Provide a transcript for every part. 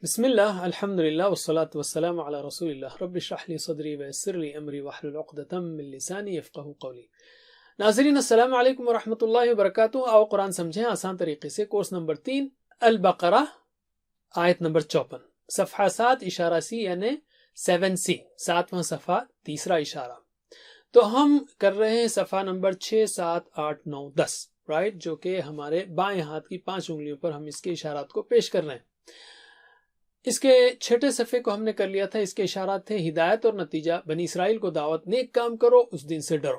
بسم اللہ الحمد للہ والصلاة والسلام علی رسول اللہ رب اشرح لی صدری ویسر لی امری واحلل عقدۃ من لسانی یفقہوا قولی۔ ناظرین السلام علیکم ورحمۃ اللہ وبرکاتہ۔ آؤ قرآن سمجھیں آسان طریقے سے۔ کورس نمبر 3 البقرہ آیت نمبر 54، صفحہ 7 اشارہ سی یعنی 7C، 7واں صفحہ تیسرا اشارہ۔ تو ہم کر رہے ہیں صفحہ نمبر 6، 7، 8، 9، 10 رائٹ، جو کہ ہمارے بائیں ہاتھ کی 5 انگلیوں پر ہم اس کے اشارات کو پیش کر رہے ہیں۔ اس کے چھٹے صفحے کو ہم نے کر لیا تھا۔ اس کے اشارات تھے ہدایت اور نتیجہ، بنی اسرائیل کو دعوت، نیک کام کرو اس دن سے ڈرو۔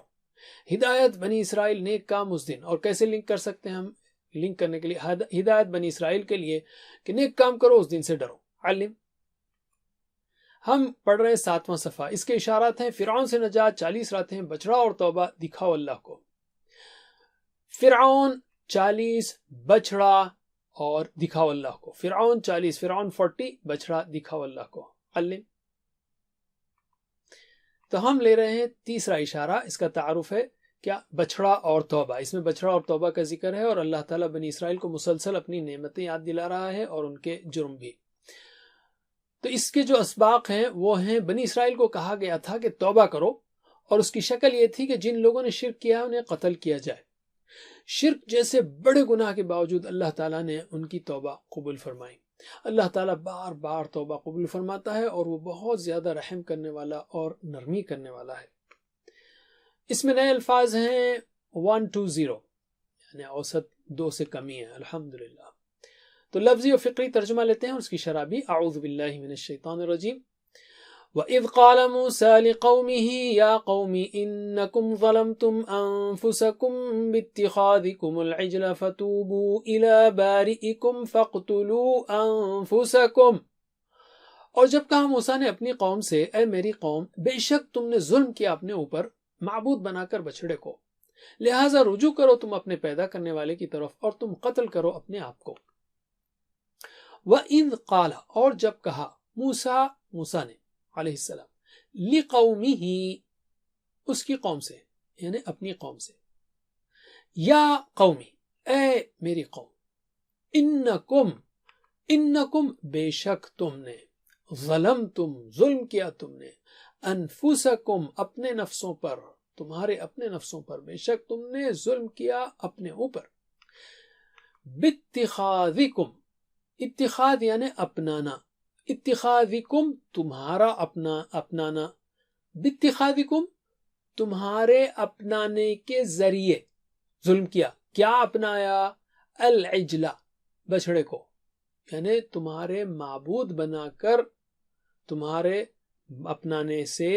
ہدایت بنی اسرائیل، نیک کام اس دن۔ اور کیسے لنک کر سکتے ہیں ہم؟ لنک کرنے کے لیے ہدایت بنی اسرائیل کے لیے کہ نیک کام کرو اس دن سے ڈرو۔ علم ہم پڑھ رہے ہیں 7واں صفحہ۔ اس کے اشارات ہیں فرعون سے نجات، 40 راتیں، بچڑا اور توبہ، دکھاؤ اللہ کو۔ فرعون 40، بچڑا اور دکھاؤ اللہ کو۔ فرعون 40، فرعون 40، بچڑا دکھاؤ اللہ کو۔ علم تو ہم لے رہے ہیں تیسرا اشارہ، اس کا تعارف ہے کیا؟ بچڑا اور توبہ۔ اس میں بچڑا اور توبہ کا ذکر ہے، اور اللہ تعالیٰ بنی اسرائیل کو مسلسل اپنی نعمتیں یاد دلا رہا ہے اور ان کے جرم بھی۔ تو اس کے جو اسباق ہیں وہ ہیں، بنی اسرائیل کو کہا گیا تھا کہ توبہ کرو، اور اس کی شکل یہ تھی کہ جن لوگوں نے شرک کیا انہیں قتل کیا جائے۔ شرک جیسے بڑے گناہ کے باوجود اللہ تعالیٰ نے ان کی توبہ قبول فرمائی۔ اللہ تعالیٰ بار بار توبہ قبول فرماتا ہے، اور وہ بہت زیادہ رحم کرنے والا اور نرمی کرنے والا ہے۔ اس میں نئے الفاظ ہیں 120، یعنی اوسط 2 سے کمی ہے الحمدللہ۔ تو لفظی و فقری ترجمہ لیتے ہیں، اور اس کی شرح بھی۔ اعوذ باللہ من الشیطان الرجیم۔ وَإِذْ قَالَ مُوسَىٰ لِقَوْمِهِ يَا قَوْمِ إِنَّكُمْ ظَلَمْتُمْ أَنفُسَكُمْ بِاتِّخَاذِكُمُ الْعِجْلَ فَتُوبُوا إِلَىٰ بَارِئِكُمْ فَاقْتُلُوا أَنفُسَكُمْ۔ اور جب کہا موسیٰ نے اپنی قوم سے، اے میری قوم، بے شک تم نے ظلم کیا اپنے اوپر معبود بنا کر بچڑے کو، لہٰذا رجوع کرو تم اپنے پیدا کرنے والے کی طرف، اور تم قتل کرو اپنے آپ کو۔ وَإِذْ قَالَ اور جب کہا، موسیٰ نے علیہ السلام، لِقَوْمِهِ اس کی قوم سے، یعنی اپنی قوم سے، یا قومی اے میری قوم، انکم بے شک تم نے، ظلمتم ظلم کیا تم نے، انفسکم اپنے نفسوں پر، تمہارے اپنے نفسوں پر بے شک تم نے ظلم کیا اپنے اوپر، باتخاذکم اتخاذ یعنی اپنانا، اتخاذکم تمہارا اپنانا، باتخاذکم تمہارے اپنانے کے ذریعے ظلم کیا۔ کیا اپنایا؟ العجلہ بچڑے کو، یعنی تمہارے معبود بنا کر، تمہارے اپنانے سے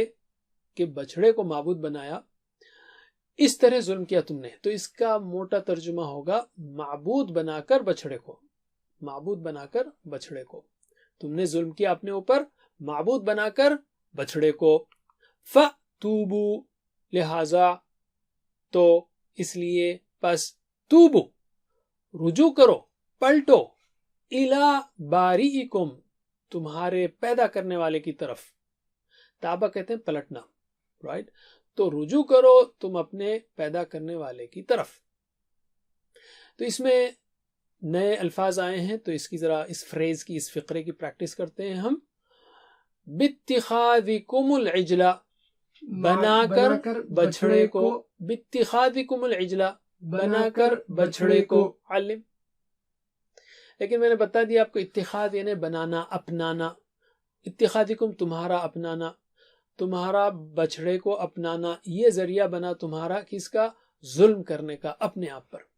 کہ بچڑے کو معبود بنایا، اس طرح ظلم کیا تم نے۔ تو اس کا موٹا ترجمہ ہوگا معبود بنا کر بچڑے کو، معبود بنا کر بچڑے کو تم نے ظلم کیا اپنے اوپر، معبود بنا کر بچڑے کو۔ فَتُوبُوا لہذا تو اس لیے، پس توبو رجوع کرو، پلٹو، اِلَىٰ بَارِئِكُمْ تمہارے پیدا کرنے والے کی طرف۔ تابہ کہتے ہیں پلٹنا، رائٹ؟ تو رجوع کرو تم اپنے پیدا کرنے والے کی طرف۔ تو اس میں نئے الفاظ آئے ہیں، تو اس کی ذرا اس فریز کی، اس فقرے کی پریکٹس کرتے ہیں ہم۔ باتخاذکم العجلہ بنا کر بچڑے کو، باتخاذکم العجلہ بنا کر بچڑے کو۔ علم لیکن میں نے بتا دیا آپ کو، اتخاذ یعنی بنانا، اپنانا، اتخاذکم تمہارا اپنانا، تمہارا بچڑے کو اپنانا، یہ ذریعہ بنا تمہارا کس کا؟ ظلم کرنے کا اپنے آپ پر۔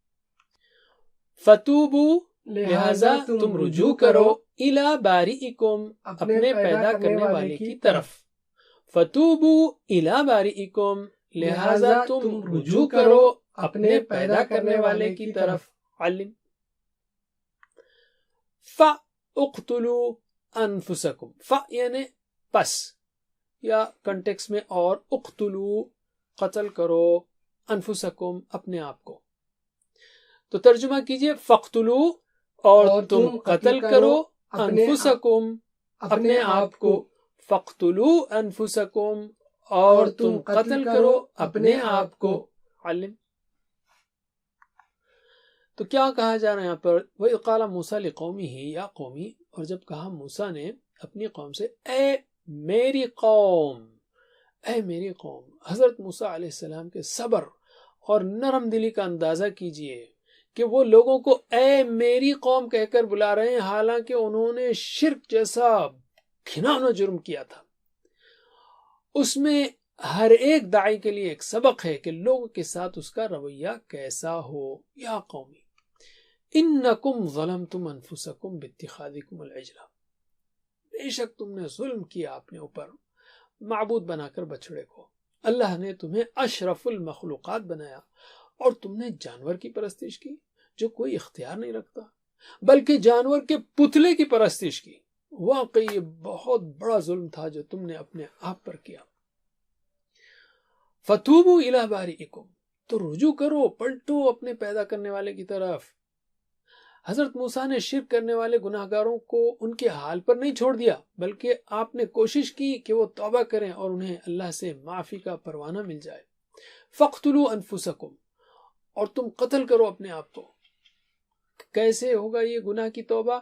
فتوبو لہذا تم رجوع کرو، الی بارئکم اپنے پیدا کرنے والے کی طرف۔ فتوبو الی بارئکم لہذا تم رجوع کرو اپنے پیدا کرنے والے کی طرف۔ علم فاقتلوا انفسکم، یعنی پس، یا کنٹیکس میں اور، اقتلوا قتل کرو، انفسکم اپنے آپ کو۔ تو ترجمہ کیجئے، فقتلوا اور تم قتل کرو، انفسکم اپنے آپ کو، فقتلوا انفسکم اور تم قتل کرو اپنے آپ کو۔ علم تو کیا کہا جا رہا ہے یہاں پر؟ وَإِذْ قَالَ مُوسَىٰ لِقَوْمِهِ یا قومی، اور جب کہا موسیٰ نے اپنی قوم سے اے میری قوم، اے میری قوم، حضرت موسیٰ علیہ السلام کے صبر اور نرم دلی کا اندازہ کیجئے کہ وہ لوگوں کو اے میری قوم کہہ کر بلا رہے ہیں، حالانکہ انہوں نے شرک جیسا گھناؤنا جرم کیا تھا۔ اس میں ہر ایک داعی کے لیے ایک سبق ہے کہ لوگوں کے ساتھ اس کا رویہ کیسا ہو۔ یا قومی انکم ظلمتم انفسکم باتخاذکم العجل، بے شک تم نے ظلم کیا اپنے اوپر معبود بنا کر بچڑے کو۔ اللہ نے تمہیں اشرف المخلوقات بنایا اور تم نے جانور کی پرستش کی جو کوئی اختیار نہیں رکھتا، بلکہ جانور کے پتلے کی پرستش کی۔ واقعی یہ بہت بڑا ظلم تھا جو تم نے اپنے آپ پر کیا۔ فتوبوا الی بارئکم، تو رجوع کرو، پلٹو اپنے پیدا کرنے والے کی طرف۔ حضرت موسیٰ نے شرک کرنے والے گناہ گاروں کو ان کے حال پر نہیں چھوڑ دیا، بلکہ آپ نے کوشش کی کہ وہ توبہ کریں اور انہیں اللہ سے معافی کا پروانہ مل جائے۔ فاقتلوا انفسکم، اور تم قتل کرو اپنے آپ کو۔ کیسے ہوگا یہ گناہ کی توبہ؟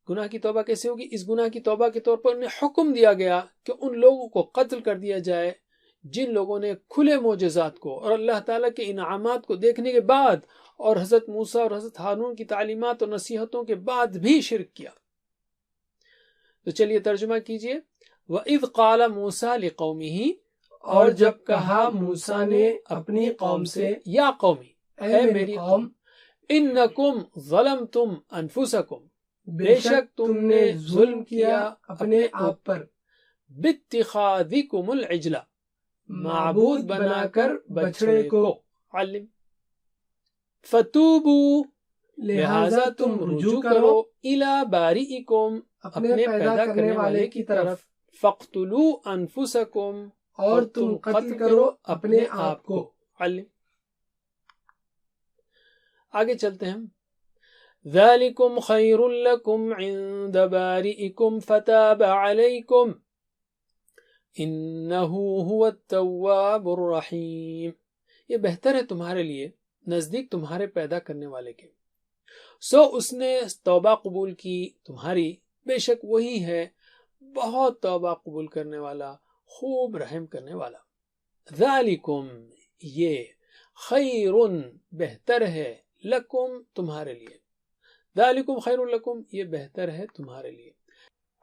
گناہ کی توبہ کیسے ہوگی؟ اس گناہ کی توبہ کے طور پر انہیں حکم دیا گیا کہ ان لوگوں کو قتل کر دیا جائے جن لوگوں نے کھلے معجزات کو اور اللہ تعالیٰ کے انعامات کو دیکھنے کے بعد اور حضرت موسیٰ اور حضرت ہارون کی تعلیمات اور نصیحتوں کے بعد بھی شرک کیا۔ تو چلیے ترجمہ کیجئے۔ وَإِذْ قَالَ مُوسَىٰ لِقَوْمِهِ، اور جب کہا موسیٰ نے اپنی قوم سے، یا قومی، اے میری قوم، انکم ظلمتم انفسکم، بے شک تم نے ظلم کیا اپنے آپ پر، باتخاذکم العجل، معبود بنا کر بچڑے کو، علم، فتوبوا، لہذا تم رجوع کرو، الی بارئکم، اپنے پیدا کرنے والے کی طرف، فاقتلوا انفسکم، اور تم قتل کرو اپنے آپ کو، علم۔ آگے چلتے ہیں۔ ذالکم خیر لکم عند بارئکم فتاب علیکم انہ هو التواب الرحیم، یہ بہتر ہے تمہارے لیے نزدیک تمہارے پیدا کرنے والے کے، سو اس نے توبہ قبول کی تمہاری، بے شک وہی ہے بہت توبہ قبول کرنے والا، خوب رحم کرنے والا۔ ذالکم، یہ، خیر، بہتر ہے، لکم، تمہارے لیے، ذالکم خیر لکم، یہ بہتر ہے تمہارے لیے،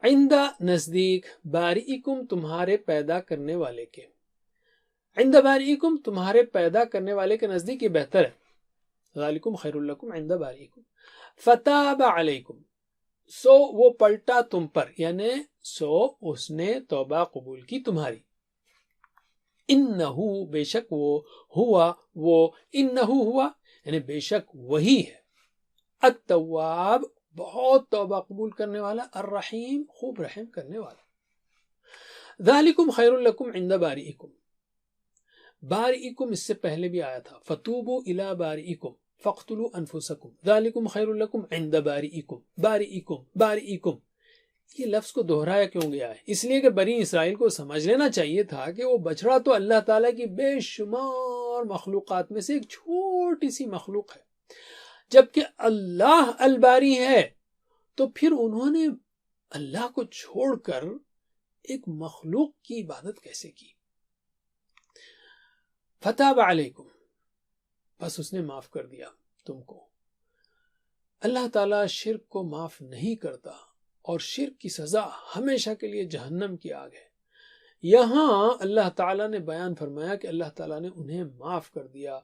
عند، نزدیک، بارئکم، تمہارے پیدا کرنے والے کے، عند بارئکم، تمہارے پیدا کرنے والے کے نزدیک یہ بہتر ہے، ذالکم خیر لکم عند بارئکم، فتاب علیکم، سو وہ پلٹا تم پر، یعنی سو اس نے توبہ قبول کی تمہاری، انہو، بے شک وہ، ہوا، وہ، انہو ہوا، یعنی بے شک وہی ہے، التواب، بہت توبہ قبول کرنے والا، الرحیم، خوب رحم کرنے والا۔ ذالکم خیر لکم عند بارئکم، بارئکم اس سے پہلے بھی آیا تھا، فتوبوا الی بارئکم فاقتلوا انفسکم، ذالکم خیر لکم عند بارئکم، بارئکم، بارئکم، یہ لفظ کو دہرایا کیوں گیا ہے؟ اس لیے کہ بنی اسرائیل کو سمجھ لینا چاہیے تھا کہ وہ بچڑا تو اللہ تعالیٰ کی بے شمار مخلوقات میں سے ایک چھوٹی سی مخلوق ہے، جبکہ اللہ الباری ہے، تو پھر انہوں نے اللہ کو چھوڑ کر ایک مخلوق کی عبادت کیسے کی؟ فتاب علیکم، بس اس نے معاف کر دیا تم کو۔ اللہ تعالیٰ شرک کو معاف نہیں کرتا، اور شرک کی سزا ہمیشہ کے لیے جہنم کی آگ ہے۔ یہاں اللہ تعالیٰ نے بیان فرمایا کہ اللہ تعالیٰ نے انہیں معاف کر دیا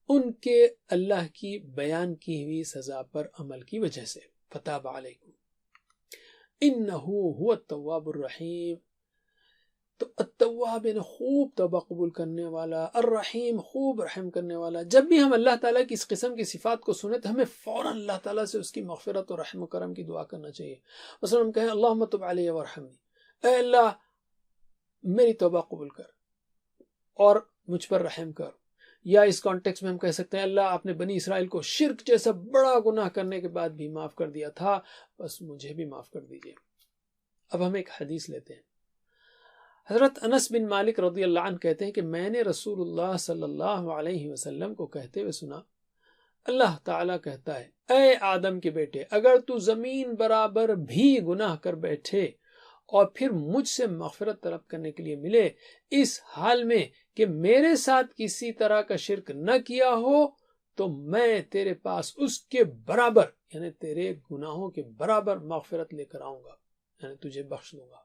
ان کے اللہ کی بیان کی ہوئی سزا پر عمل کی وجہ سے۔ فتاب علیکم انہو هو التواب الرحیم، تو التواب یعنی خوب توبہ قبول کرنے والا، الرحیم، خوب رحم کرنے والا۔ جب بھی ہم اللہ تعالیٰ کی اس قسم کی صفات کو سنیں تو ہمیں فوراً اللہ تعالیٰ سے اس کی مغفرت اور رحم و کرم کی دعا کرنا چاہیے۔ مثلا ہم کہیں اللہم تب علیہ وارحمنی، اے اللہ میری توبہ قبول کر اور مجھ پر رحم کر، یا اس کانٹیکس میں ہم کہہ سکتے ہیں اللہ آپ نے بنی اسرائیل کو شرک جیسا بڑا گناہ کرنے کے بعد بھی معاف کر دیا تھا، بس مجھے بھی معاف کر دیجئے۔ اب ہم ایک حدیث لیتے ہیں۔ حضرت انس بن مالک رضی اللہ عنہ کہتے ہیں کہ میں نے رسول اللہ صلی اللہ علیہ وسلم کو کہتے ہوئے سنا، اللہ تعالیٰ کہتا ہے اے آدم کے بیٹے اگر تو زمین برابر بھی گناہ کر بیٹھے اور پھر مجھ سے مغفرت طلب کرنے کے لیے ملے اس حال میں کہ میرے ساتھ کسی طرح کا شرک نہ کیا ہو تو میں تیرے پاس اس کے برابر یعنی تیرے گناہوں کے برابر مغفرت لے کر آؤں گا، یعنی تجھے بخش دوں گا۔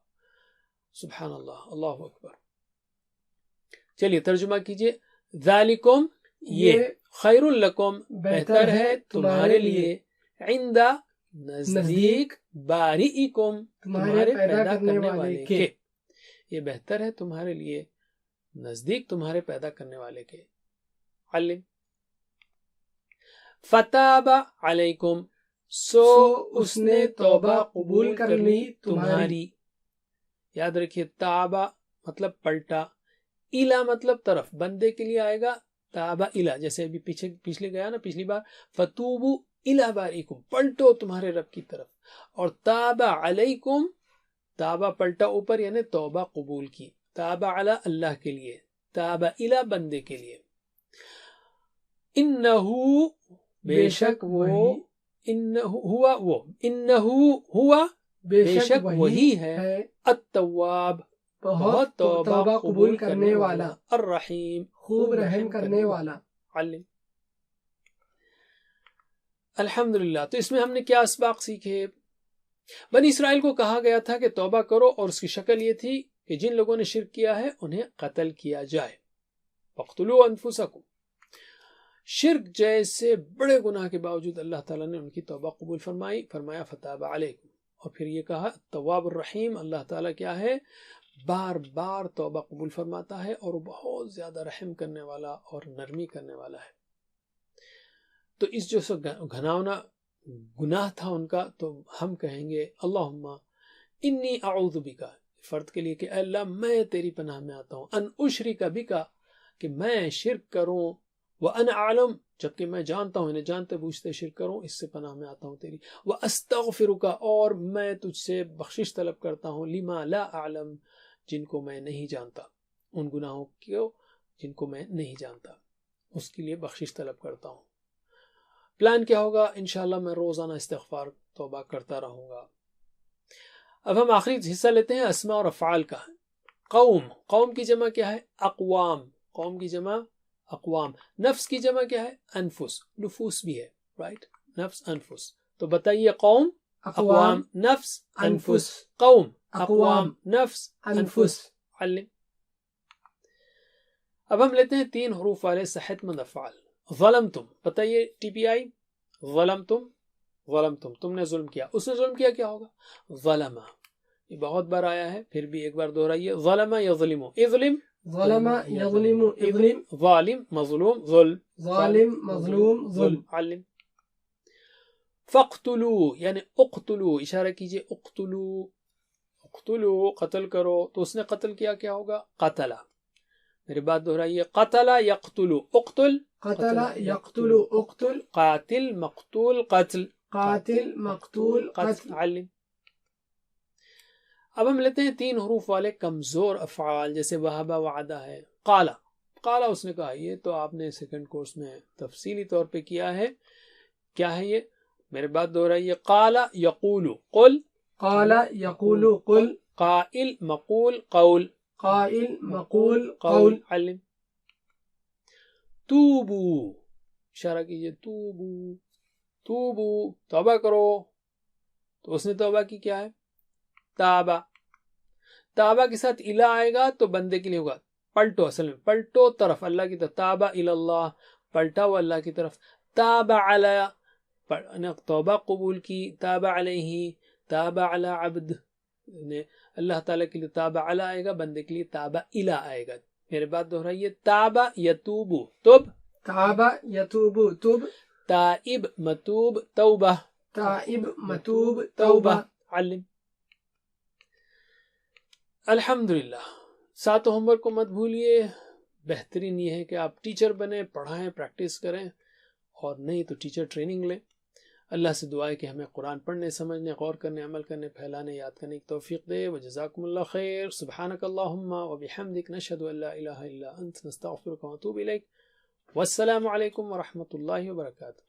سبحان اللہ، اللہ اکبر۔ چلیے ترجمہ کیجئے۔ ذالکم یہ، خیر لکم بہتر ہے تمہارے لیے، عند نزدیک، باریئکم تمہارے پیدا کرنے والے کے، یہ بہتر ہے تمہارے لیے نزدیک تمہارے پیدا کرنے والے کے۔ علم فتاب علیکم، سو اس نے توبہ قبول کر لی تمہاری۔ یاد رکھیے تابا مطلب پلٹا، الا مطلب طرف، بندے کے لیے آئے گا تابا الا، جیسے ابھی پچھلے گیا نا پچھلی بار، فتوبو الا باریکم، پلٹو تمہارے رب کی طرف، اور تابا علیکم، تابا پلٹا اوپر یعنی توبہ قبول کی، تابا علی اللہ کے لیے، تابا الا بندے کے لیے۔ انہو بے شک وہ، انہو ہوا بے شک وہی ہے، التواب بہت توبہ قبول کرنے والا، الرحیم خوب رحم کرنے والا۔ علم الحمدللہ۔ تو اس میں ہم نے کیا اسباق سیکھے؟ بنی اسرائیل کو کہا گیا تھا کہ توبہ کرو، اور اس کی شکل یہ تھی کہ جن لوگوں نے شرک کیا ہے انہیں قتل کیا جائے۔ فاقتلوا انفسکم، شرک جیسے بڑے گناہ کے باوجود اللہ تعالیٰ نے ان کی توبہ قبول فرمائی، فرمایا فتاب علیکم، اور پھر یہ کہا التواب الرحیم، اللہ تعالیٰ کیا ہے؟ بار بار توبہ قبول فرماتا ہے، اور وہ بہت زیادہ رحم کرنے والا اور نرمی کرنے والا ہے۔ تو اس جو گھناؤنا گناہ تھا ان کا، تو ہم کہیں گے اللہم انی اعوذ بکا، فرد کے لیے کہ اے اللہ میں تیری پناہ میں آتا ہوں، ان اشرک بکا، کہ میں شرک کروں، وَأَنَا أَعْلَمُ، جبکہ میں جانتا ہوں، انہیں جانتے بوجھتے شرک کروں، اس سے پناہ میں آتا ہوں تیری، وَأَسْتَغْفِرُكَ، اور میں تجھ سے بخشش طلب کرتا ہوں، لِمَا لَا أَعْلَمُ، جن کو میں نہیں جانتا، ان گناہوں کو جن کو میں نہیں جانتا، اس کے لیے بخشش طلب کرتا ہوں۔ پلان کیا ہوگا؟ انشاءاللہ میں روزانہ استغفار توبہ کرتا رہوں گا۔ اب ہم آخری حصہ لیتے ہیں اسماء اور افعال کا۔ قوم، قوم کی جمع کیا ہے؟ اقوام، قوم کی جمع اقوام۔ نفس کی جمع کیا ہے؟ انفس، نفوس بھی ہے، رائٹ، نفس انفس۔ تو بتائیے قوم اقوام، نفس انفس، قوم اقوام، نفس انفس۔ علم اب ہم لیتے ہیں 3 حروف والے صحت مند افعال۔ ظلمتم، بتائیے ٹی پی آئی، ظلمتم، ظلمتم، تم نے ظلم کیا، اس نے ظلم کیا، کیا ہوگا؟ ظلم، یہ بہت بار آیا ہے، پھر بھی ایک بار دہرائیے، ظلم یظلم، اظلم، ظلم یظلم، اظلم، ظالم مظلوم، ظلم، ظالم مظلوم، ظلم۔ علم فاقتلوا یعنی اقتلوا، اشارہ کیجئے، اقتلوا، اقتلوا قتل کرو، تو اس نے قتل کیا، کیا ہوگا؟ قتلا۔ میری بات دہرائیے، قتل یقتل، اقتل، قتل یقتل، اقتل، قاتل مقتول قتل، قاتل مقتول قتل۔ علم اب ہم لیتے ہیں 3 حروف والے کمزور افعال، جیسے وہبہ، وعدہ ہے۔ قالا، قالا اس نے کہا، یہ تو آپ نے سیکنڈ کورس میں تفصیلی طور پہ کیا ہے، کیا ہے یہ؟ میرے بات دہرائیے، قالا یقول، قل، قال یقول، قل، قائل مقول قول، قائل مقول قول۔ علم توبو، اشارہ کیجئے، توبو، توبو توبہ کرو، تو اس نے توبہ کی، کیا ہے؟ تابا، تابا کے ساتھ الہ آئے گا تو بندے کے لیے ہوگا پلٹو، اصل میں پلٹو طرف، اللہ کی طرف، تابا اللہ، پلٹا ہوا اللہ کی طرف، تابا علی، توبہ قبول کی، تابا علیہ، تابا علی عبد، اللہ تعالیٰ کے لیے تابا علی آئے گا، بندے کے لیے تابا الہ آئے گا۔ میرے بات دہرائیے، تابا یتوبو، تب، تابا یتوبو، تب، تائب متوب توبہ، تائب متوب توبہ۔ علم الحمدللہ۔ 7 ہوم ورک کو مت بھولیے، بہترین یہ ہے کہ آپ ٹیچر بنیں، پڑھائیں، پریکٹس کریں، اور نہیں تو ٹیچر ٹریننگ لیں۔ اللہ سے دعا ہے کہ ہمیں قرآن پڑھنے، سمجھنے، غور کرنے، عمل کرنے، پھیلانے، یاد کرنے کی توفیق دے۔ وجزاکم اللہ خیر۔ سبحانک اللہم وبحمدک، نشہد ان لا الہ الا انت، نستغفرک ونتوب الیک۔ Wassalamu alaikum wa rahmatullahi wa barakatuh.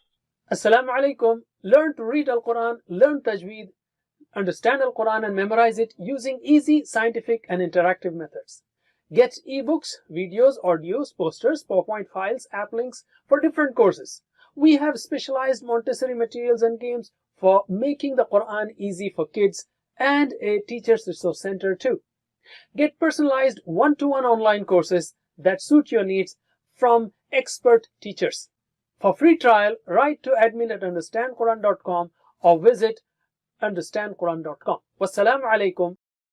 Assalamu alaikum. Learn to read Al-Quran, learn Tajweed, understand Al-Quran and memorize it using easy, scientific and interactive methods. Get ebooks, videos, audios, posters, PowerPoint files, app links for different courses. We have specialized Montessori materials and games for making the Quran easy for kids and a teacher's resource center too. Get personalized one-to-one online courses that suit your needs from expert teachers. For free trial, write to admin@understandquran.com or visit understandquran.com. Wassalamu alaikum